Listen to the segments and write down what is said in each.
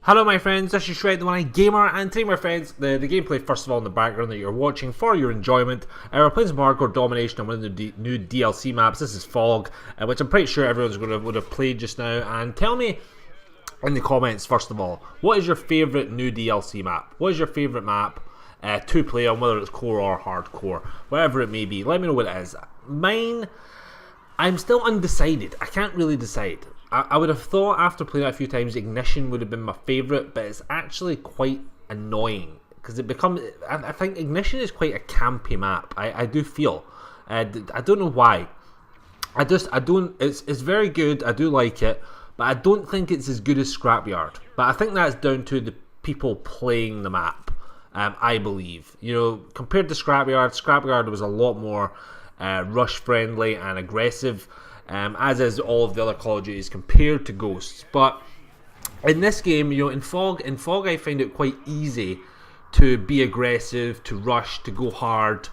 Hello my friends, this is Shred the One-Eyed Gamer, and today my friends, the gameplay first of all in the background that you're watching for your enjoyment. We're playing some Hardcore Domination on one of the new DLC maps. This is Fog, which I'm pretty sure everyone's would have played just now. And tell me in the comments first of all, what is your favourite new DLC map? What is your favourite map to play on, whether it's core or hardcore, whatever it may be? Let me know what it is. Mine, I'm still undecided. I can't really decide. I would have thought after playing it a few times Ignition would have been my favourite, but it's actually quite annoying because it becomes, I think Ignition is quite a campy map. I do feel, I don't know why. I don't, it's very good, I do like it, but I don't think it's as good as Scrapyard. But I think that's down to the people playing the map, I believe. You know, compared to Scrapyard was a lot more rush friendly and aggressive. As is all of the other Call of Duties compared to Ghosts. But in this game, you know, in Fog I find it quite easy to be aggressive, to rush, to go hard.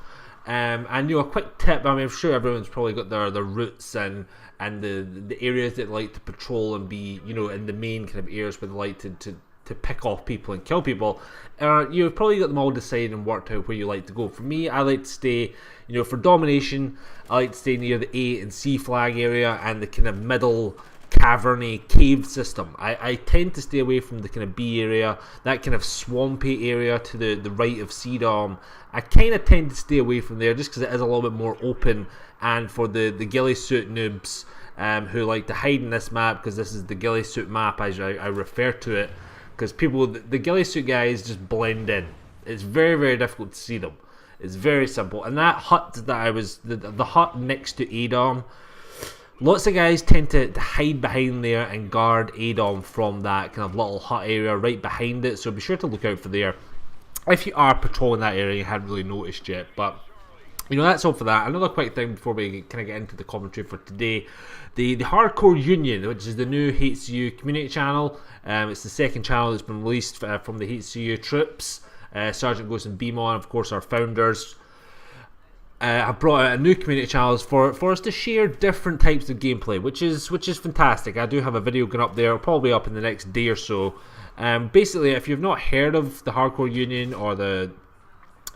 And you know, a quick tip, I mean, I'm sure everyone's probably got their routes and the areas that they like to patrol and be, you know, in the main kind of areas where they like to pick off people and kill people. You've probably got them all decided and worked out where you like to go. For me, I like to stay, you know, for Domination, I like to stay near the A and C flag area and the kind of middle caverny cave system. I tend to stay away from the kind of B area, that kind of swampy area to the right of C-Dom. I kind of tend to stay away from there just because it is a little bit more open, and for the ghillie suit noobs who like to hide in this map, because this is the ghillie suit map as I refer to it, because people, the ghillie suit guys just blend in. It's very, very difficult to see them. It's very simple. And that hut that I was, the hut next to ADOM, lots of guys tend to hide behind there and guard ADOM from that kind of little hut area right behind it. So be sure to look out for there if you are patrolling that area and you hadn't really noticed yet. But you know, that's all for that. Another quick thing before we kind of get into the commentary for today. The Hardcore Union, which is the new HCU community channel. It's the second channel that's been released from the HCU troops. Sergeant Ghost and BMON, of course, our founders, have brought out a new community channel for us to share different types of gameplay, which is fantastic. I do have a video going up there, probably up in the next day or so. Basically, if you've not heard of the Hardcore Union or the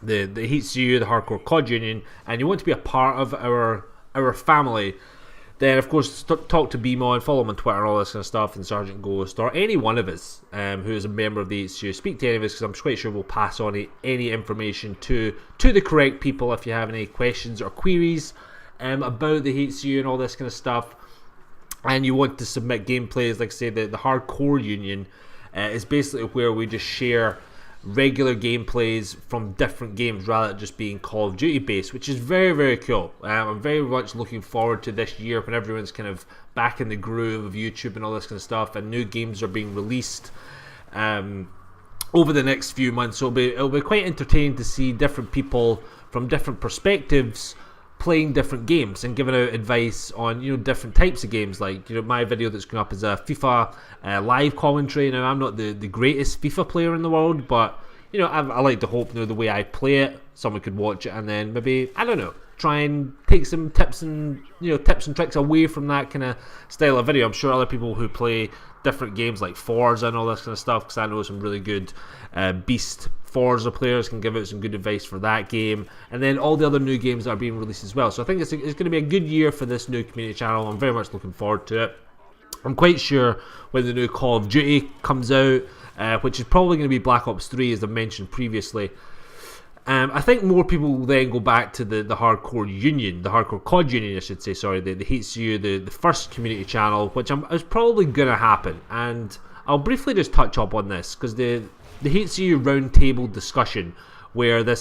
HCU, the Hardcore COD Union, and you want to be a part of our family, then of course talk to BMO and follow him on Twitter and all this kind of stuff, and Sergeant Ghost, or any one of us who is a member of the HCU. Speak to any of us, because I'm quite sure we'll pass on any information to the correct people if you have any questions or queries about the HCU and all this kind of stuff, and you want to submit gameplays. Like I say, the Hardcore Union is basically where we just share regular gameplays from different games rather than just being Call of Duty based, which is very, very cool. I'm very much looking forward to this year when everyone's kind of back in the groove of YouTube and all this kind of stuff, and new games are being released over the next few months. So it'll be quite entertaining to see different people from different perspectives playing different games and giving out advice on, you know, different types of games. Like, you know, my video that's going up is a FIFA live commentary. Now, I'm not the greatest FIFA player in the world, but, you know, I like to hope, you know, the way I play it, someone could watch it and then maybe, I don't know, try and take some tips and tricks away from that kind of style of video. I'm sure other people who play different games like Forza and all this kind of stuff, because I know some really good beast Forza players can give out some good advice for that game, and then all the other new games that are being released as well. So I think it's going to be a good year for this new community channel. I'm very much looking forward to it. I'm quite sure when the new Call of Duty comes out, which is probably going to be Black Ops 3, as I mentioned previously, I think more people will then go back to the Hardcore Union, the Hardcore COD Union, I should say, sorry, the HCU, the first community channel, which is probably going to happen. And I'll briefly just touch up on this, because the HCU roundtable discussion, where the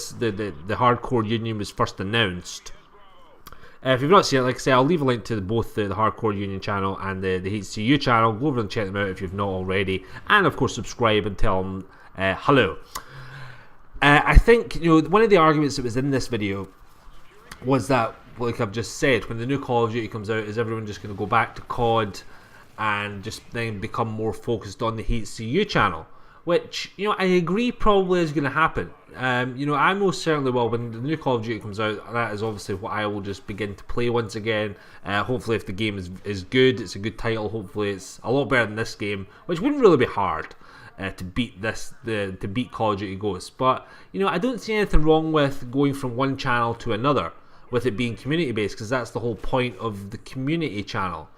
Hardcore Union was first announced, if you've not seen it, like I say, I'll leave a link to both the Hardcore Union channel and the HCU channel. Go over and check them out if you've not already, and of course subscribe and tell them hello. I think, you know, one of the arguments that was in this video was that, like I've just said, when the new Call of Duty comes out, is everyone just going to go back to COD and just then become more focused on the HCU channel? Which, you know, I agree probably is going to happen. You know, I most certainly will. When the new Call of Duty comes out, that is obviously what I will just begin to play once again. Hopefully if the game is good, it's a good title, hopefully it's a lot better than this game, which wouldn't really be hard. to beat to beat Call of Duty Ghosts. But I don't see anything wrong with going from one channel to another, with it being community based, because that's the whole point of the community channel.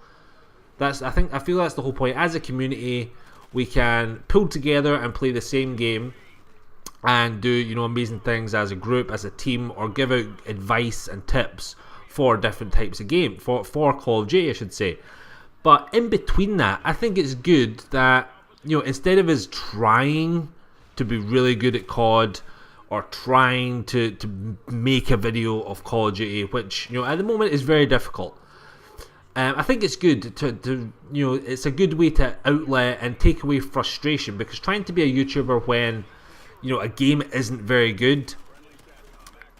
I feel that's the whole point. As a community, we can pull together and play the same game and do amazing things as a group, as a team, or give out advice and tips for different types of game, for Call of Duty, I should say. But in between that, I think it's good that instead of us trying to be really good at COD, or trying to make a video of Call of Duty, which at the moment is very difficult, I think it's good to it's a good way to outlet and take away frustration, because trying to be a YouTuber when a game isn't very good,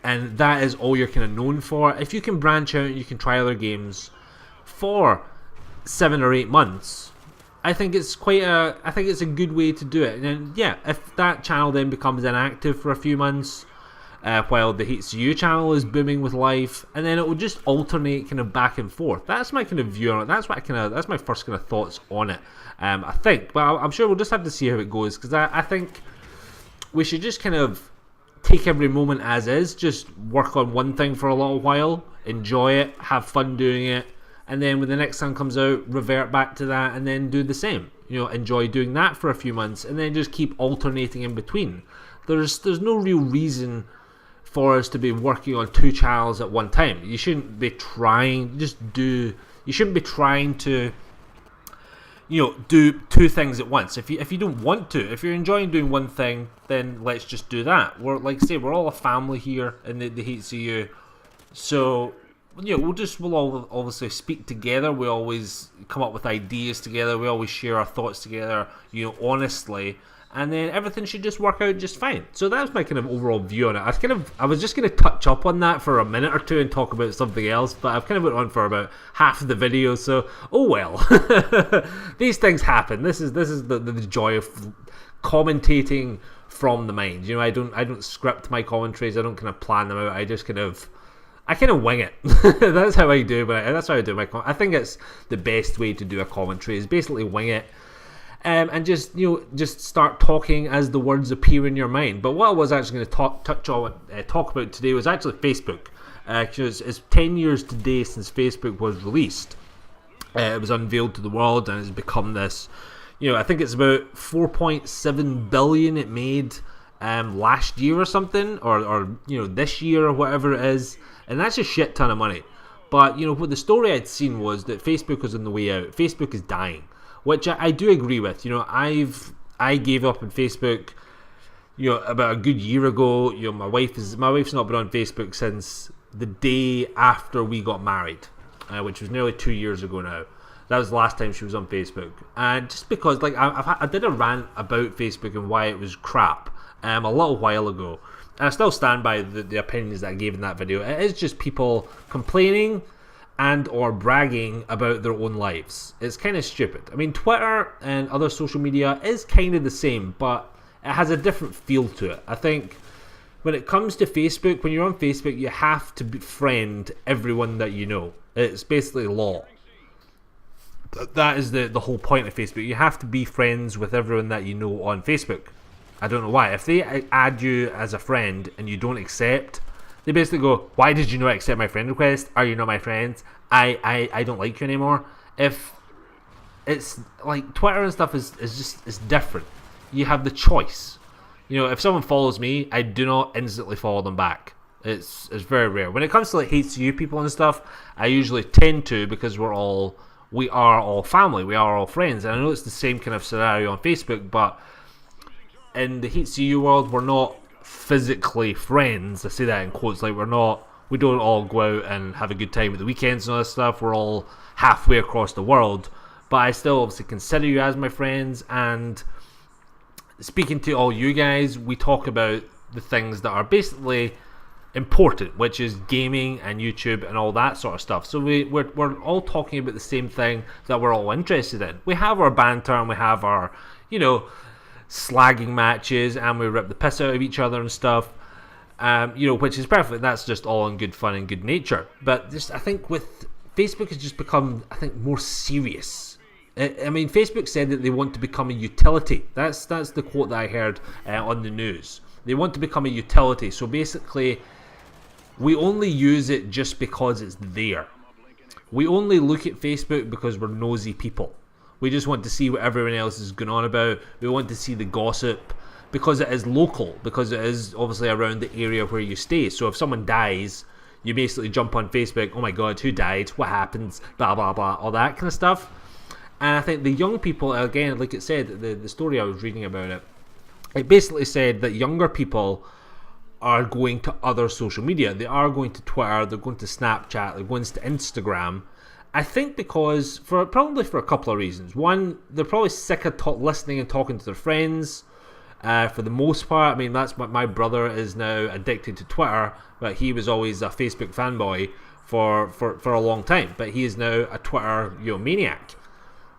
and that is all you're kind of known for. If you can branch out and you can try other games for 7 or 8 months, I think it's a good way to do it. And yeah, if that channel then becomes inactive for a few months, while the HCU channel is booming with life, and then it will just alternate kind of back and forth. That's my kind of view on it. That's my first kind of thoughts on it. I think, but I'm sure we'll just have to see how it goes, because I think we should just kind of take every moment as is, just work on one thing for a little while, enjoy it, have fun doing it, and then when the next one comes out, revert back to that and then do the same. Enjoy doing that for a few months, and then just keep alternating in between. There's no real reason for us to be working on 2 channels at one time. You shouldn't be trying to do 2 things at once. If you don't want to, if you're enjoying doing one thing, then let's just do that. We're all a family here in the HCU, so we'll all obviously speak together. We always come up with ideas together. We always share our thoughts together, honestly, and then everything should just work out just fine. So that's my kind of overall view on it. I was just going to touch up on that for a minute or two and talk about something else, but I've kind of went on for about half of the video, so oh well. These things happen. This is the joy of commentating from the mind. I don't script my commentaries. I don't kind of plan them out. I kind of wing it. That's how I do. But that's how I do my. I think it's the best way to do a commentary, is basically wing it, and just start talking as the words appear in your mind. But what I was actually going to talk about today was actually Facebook, because it's 10 years today since Facebook was released. It was unveiled to the world, and it's become this. I think it's about 4.7 billion it made last year or something, or this year or whatever it is. And that's a shit ton of money. But, what the story I'd seen was that Facebook was on the way out. Facebook is dying, which I do agree with. I gave up on Facebook, about a good year ago. My wife's not been on Facebook since the day after we got married, which was nearly 2 years ago now. That was the last time she was on Facebook. And just because, I did a rant about Facebook and why it was crap a little while ago. And I still stand by the opinions that I gave in that video. It is just people complaining and or bragging about their own lives. It's kind of stupid. I mean, Twitter and other social media is kind of the same, but it has a different feel to it. I think when it comes to Facebook, when you're on Facebook, you have to befriend everyone that you know. It's basically law. That is the whole point of Facebook. You have to be friends with everyone that you know on Facebook. I don't know why. If they add you as a friend and you don't accept, they basically go, why did you not accept my friend request? Are you not my friends? I don't like you anymore. If it's like Twitter and stuff is different. You have the choice. If someone follows me, I do not instantly follow them back. It's very rare. When it comes to HCU people and stuff, I usually tend to, because we are all family, we are all friends. And I know it's the same kind of scenario on Facebook, but in the HCU world, we're not physically friends. I say that in quotes. We don't all go out and have a good time at the weekends and all that stuff. We're all halfway across the world, but I still obviously consider you as my friends. And speaking to all you guys, we talk about the things that are basically important, which is gaming and YouTube and all that sort of stuff. So we're all talking about the same thing that we're all interested in. We have our banter and we have our, slagging matches, and we rip the piss out of each other and stuff, which is perfect. That's just all in good fun and good nature. But I think with Facebook has just become, more serious. I mean, Facebook said that they want to become a utility. That's the quote that I heard on the news. They want to become a utility. So basically, we only use it just because it's there. We only look at Facebook because we're nosy people. We just want to see what everyone else is going on about. We want to see the gossip because it is local, because it is obviously around the area where you stay. So if someone dies, you basically jump on Facebook, oh my god, who died? What happens? Blah, blah, blah, all that kind of stuff. And I think the young people, again, like it said, the story I was reading about it, it basically said that younger people are going to other social media. They are going to Twitter, they're going to Snapchat, they're going to Instagram. I think because, probably for a couple of reasons. One, they're probably sick of listening and talking to their friends. For the most part, I mean, that's what my brother is now addicted to Twitter, but he was always a Facebook fanboy for a long time. But he is now a Twitter maniac.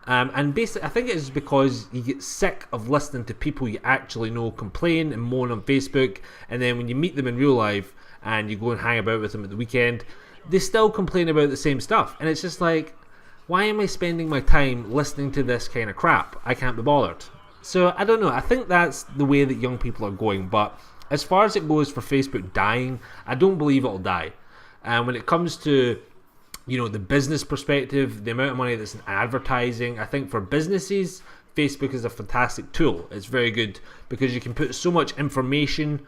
And basically, I think it's because you get sick of listening to people you actually know complain and moan on Facebook, and then when you meet them in real life and you go and hang about with them at the weekend, they still complain about the same stuff. And it's just like, why am I spending my time listening to this kind of crap? I can't be bothered. So, I don't know. I think that's the way that young people are going. But as far as it goes for Facebook dying, I don't believe it'll die. And when it comes to the business perspective, the amount of money that's in advertising, I think for businesses, Facebook is a fantastic tool. It's very good because you can put so much information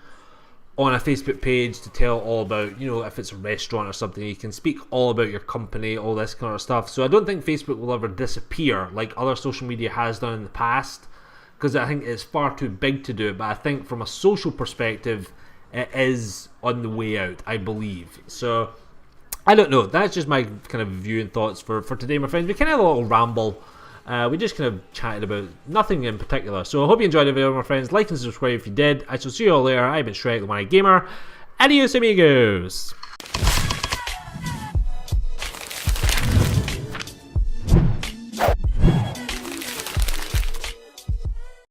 on a Facebook page to tell all about, if it's a restaurant or something, you can speak all about your company, all this kind of stuff. So I don't think Facebook will ever disappear like other social media has done in the past, because I think it's far too big to do it. But I think from a social perspective, it is on the way out, I believe. So I don't know. That's just my kind of view and thoughts for today, my friends. We kind of had a little ramble. We just kind of chatted about nothing in particular. So I hope you enjoyed the video, my friends. Like and subscribe if you did. I shall see you all later. I've been Shrek, the One-Eyed Gamer. Adios, amigos.